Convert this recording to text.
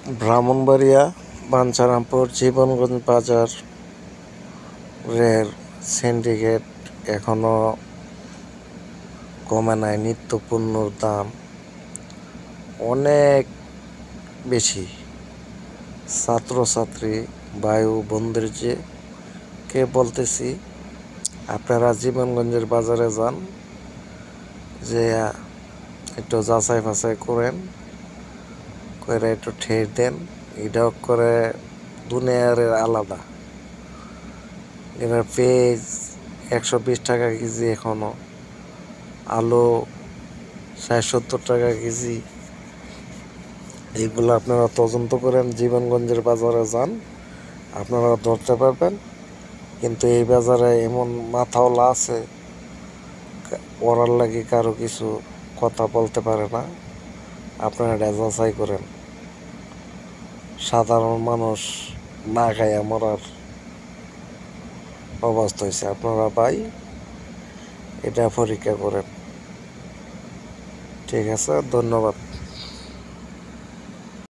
ব্রাহ্মণবাড়িয়া বাঞ্ছারামপুর জীবনগঞ্জ বাজারের সিন্ডিকেট এখনো কমে নাই। নিত্য পণ্যর দাম অনেক বেশি। ছাত্রছাত্রী ভাই ও বোনদের কে বলতেছি, আপনারা জীবনগঞ্জের বাজারে যান, যে একটু যাচাই ফাচাই করেন, করে একটু ঠের দেন। এটাও করে দুনিয়ার আলাদা। এবার পেঁয়াজ 120 টাকা কেজি, এখনো আলু 60-70 টাকা কেজি। এইগুলো আপনারা তদন্ত করেন, জীবনগঞ্জের বাজারে যান, আপনারা ধরতে পারবেন। কিন্তু এই বাজারে এমন মাথাওয়ালা আছে, ওরার লাগে কারো কিছু কথা বলতে পারে না। আপনারা এটা যাচাই করেন। সাধারণ মানুষ না খাইয়া মরার অবস্থা হয়েছে। আপনারা ভাই এটা পরীক্ষা করেন। ঠিক আছে, ধন্যবাদ।